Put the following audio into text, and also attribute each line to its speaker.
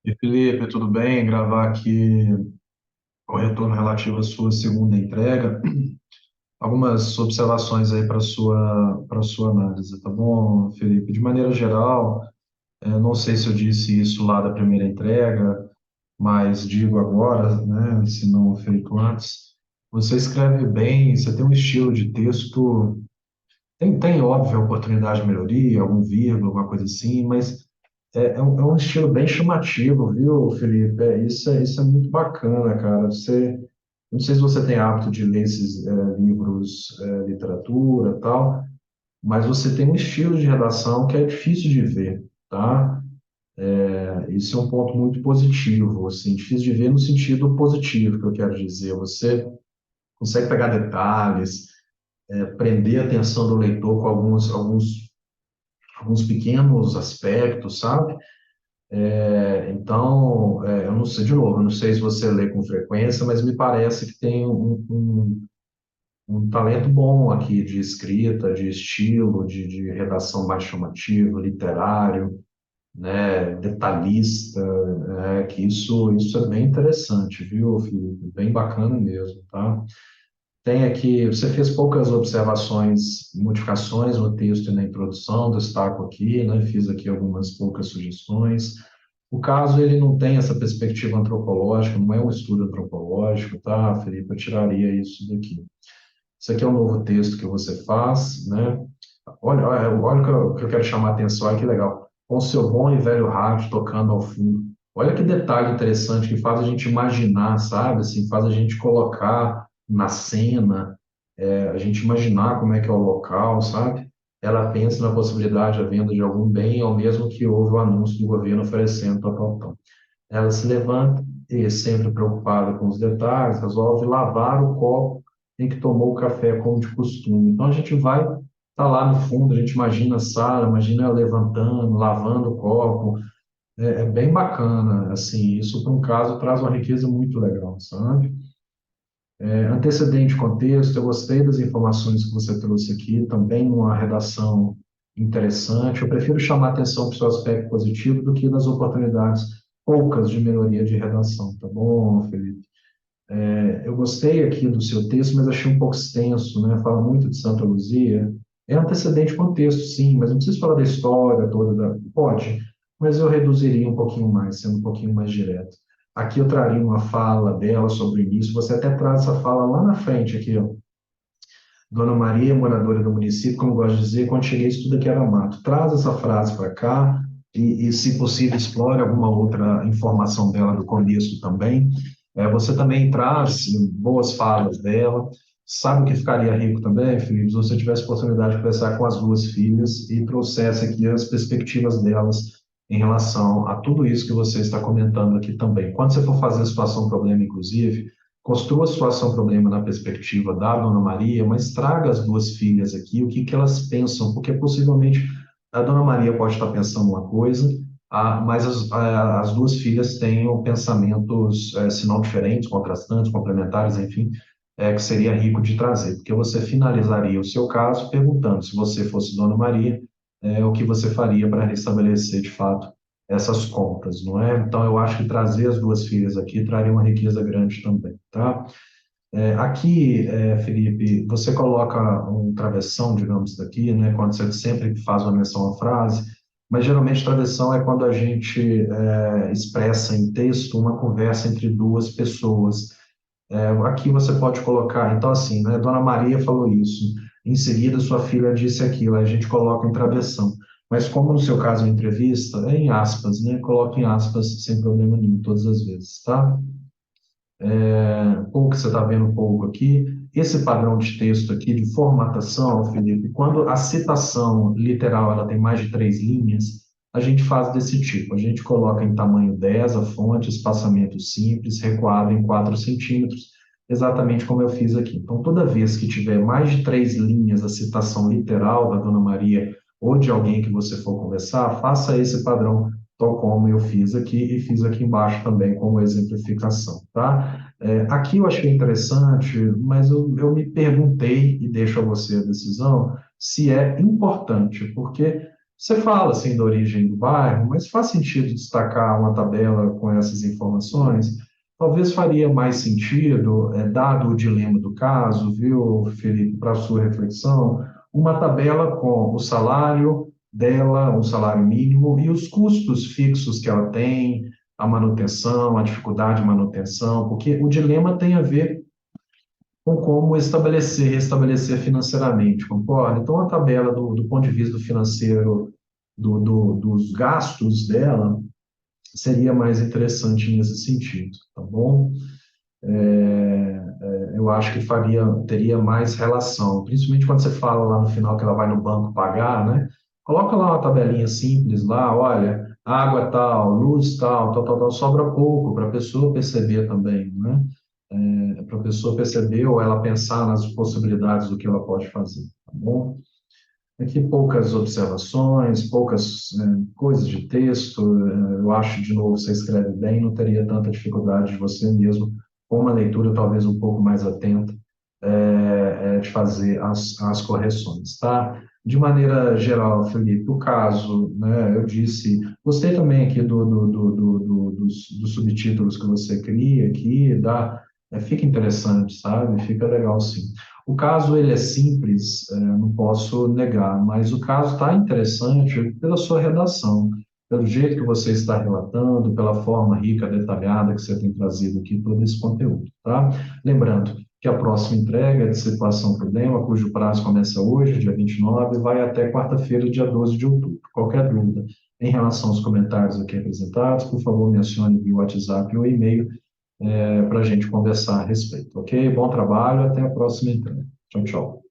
Speaker 1: E Felipe, tudo bem? Gravar aqui o retorno relativo à sua segunda entrega. Algumas observações aí para sua análise, tá bom, Felipe? De maneira geral, não sei se eu disse isso lá da primeira entrega, mas digo agora, né, se não feito antes. Você escreve bem, você tem um estilo de texto, tem óbvio, oportunidade de melhoria, algum vírgula, alguma coisa assim, mas é um estilo bem chamativo, viu, Felipe? Isso é muito bacana, cara. Não sei se você tem hábito de ler esses livros, literatura, tal, mas você tem um estilo de redação que é difícil de ver, tá? Isso é um ponto muito positivo, assim, difícil de ver no sentido positivo, que eu quero dizer. Você consegue pegar detalhes, prender a atenção do leitor com alguns pequenos aspectos, sabe? Então, eu não sei, de novo, eu não sei se você lê com frequência, mas me parece que tem um talento bom aqui de escrita, de estilo, de redação mais chamativa, literário, né, detalhista, que isso é bem interessante, viu, Felipe? Bem bacana mesmo, tá? Tem aqui, você fez poucas observações, modificações no texto e na introdução, destaco aqui, né, fiz aqui algumas poucas sugestões. O caso, ele não tem essa perspectiva antropológica, não é um estudo antropológico, tá, Felipe? Eu tiraria isso daqui. Isso aqui é um novo texto que você faz, né? Olha o que eu quero chamar a atenção, olha que legal. Com seu bom e velho rádio tocando ao fundo. Olha que detalhe interessante que faz a gente imaginar, sabe? Assim, faz a gente colocar na cena, a gente imaginar como é que é o local, sabe? Ela pensa na possibilidade da venda de algum bem, ao mesmo que houve o anúncio do governo oferecendo tal, tal, tal. Ela se levanta e, sempre preocupada com os detalhes, resolve lavar o copo em que tomou o café, como de costume. Então a gente vai tá lá no fundo, a gente imagina a sala, imagina ela levantando, lavando o copo. É bem bacana, assim, isso para um caso traz uma riqueza muito legal, sabe? Antecedente contexto, eu gostei das informações que você trouxe aqui, também uma redação interessante. Eu prefiro chamar atenção para o seu aspecto positivo do que das oportunidades poucas de melhoria de redação, tá bom, Felipe? Eu gostei aqui do seu texto, mas achei um pouco extenso, né? Fala muito de Santa Luzia. É antecedente contexto, sim, mas não precisa falar da história toda. Pode, mas eu reduziria um pouquinho mais, sendo um pouquinho mais direto. Aqui eu traria uma fala dela sobre o início. Você até traz essa fala lá na frente, aqui, ó. Dona Maria, moradora do município, como eu gosto de dizer, quando cheguei, isso tudo aqui era mato. Traz essa frase para cá se possível, explore alguma outra informação dela do começo também. Você também traz boas falas dela. Sabe o que ficaria rico também, Felipe? Se você tivesse oportunidade de conversar com as duas filhas e trouxesse aqui as perspectivas delas em relação a tudo isso que você está comentando aqui também. Quando você for fazer a situação problema, inclusive, construa a situação problema na perspectiva da Dona Maria, mas traga as duas filhas aqui, o que que elas pensam, porque possivelmente a Dona Maria pode estar pensando uma coisa, mas as duas filhas tenham pensamentos, se não diferentes, contrastantes, complementares, enfim, que seria rico de trazer, porque você finalizaria o seu caso perguntando se você fosse Dona Maria, o que você faria para restabelecer de fato essas contas, não é? Então, eu acho que trazer as duas filhas aqui traria uma riqueza grande também, tá? Aqui, Felipe, você coloca um travessão, digamos, daqui, né? Quando você sempre faz uma menção à frase, mas geralmente travessão é quando a gente expressa em texto uma conversa entre duas pessoas. Aqui você pode colocar, então assim, né? Dona Maria falou isso, em seguida sua filha disse aquilo, aí a gente coloca em travessão. Mas como no seu caso é entrevista, é em aspas, né? Coloque em aspas sem problema nenhum, todas as vezes, tá? Pouco que você está vendo um pouco aqui. Esse padrão de texto aqui, de formatação, Felipe, quando a citação literal ela tem mais de 3 linhas, a gente faz desse tipo. A gente coloca em tamanho 10 a fonte, espaçamento simples, recuado em 4 centímetros, exatamente como eu fiz aqui. Então, toda vez que tiver mais de 3 linhas a citação literal da Dona Maria ou de alguém que você for conversar, faça esse padrão, tal como eu fiz aqui e fiz aqui embaixo também como exemplificação, tá? Aqui eu achei interessante, mas eu me perguntei, e deixo a você a decisão, se é importante, porque Você fala assim da origem do bairro, mas faz sentido destacar uma tabela com essas informações? Talvez faria mais sentido, dado o dilema do caso, viu, Felipe, para a sua reflexão, uma tabela com o salário dela, o salário mínimo e os custos fixos que ela tem, a manutenção, a dificuldade de manutenção, porque o dilema tem a ver com como estabelecer, restabelecer financeiramente, concorda? Então, a tabela do ponto de vista financeiro dos gastos dela seria mais interessante nesse sentido, tá bom? Eu acho que teria mais relação, principalmente quando você fala lá no final que ela vai no banco pagar, né? Coloca lá uma tabelinha simples lá, olha, água tal, luz tal, tal, tal, tal, sobra pouco para a pessoa perceber também, né? Para a pessoa perceber ou ela pensar nas possibilidades do que ela pode fazer, tá bom? Aqui poucas observações, poucas coisas de texto. Eu acho, de novo, você escreve bem, não teria tanta dificuldade de você mesmo, com uma leitura talvez um pouco mais atenta, de fazer as correções, tá? De maneira geral, Felipe, o caso, né, eu disse, gostei também aqui dos subtítulos que você cria aqui, fica interessante, sabe? Fica legal, sim. O caso, ele é simples, não posso negar, mas o caso está interessante pela sua redação, pelo jeito que você está relatando, pela forma rica, detalhada que você tem trazido aqui todo esse conteúdo, tá? Lembrando que a próxima entrega é de situação problema, cujo prazo começa hoje, dia 29, e vai até quarta-feira, dia 12 de outubro. Qualquer dúvida em relação aos comentários aqui apresentados, por favor, mencione via WhatsApp ou e-mail para a gente conversar a respeito, ok? Bom trabalho, até a próxima entrega. Tchau, tchau.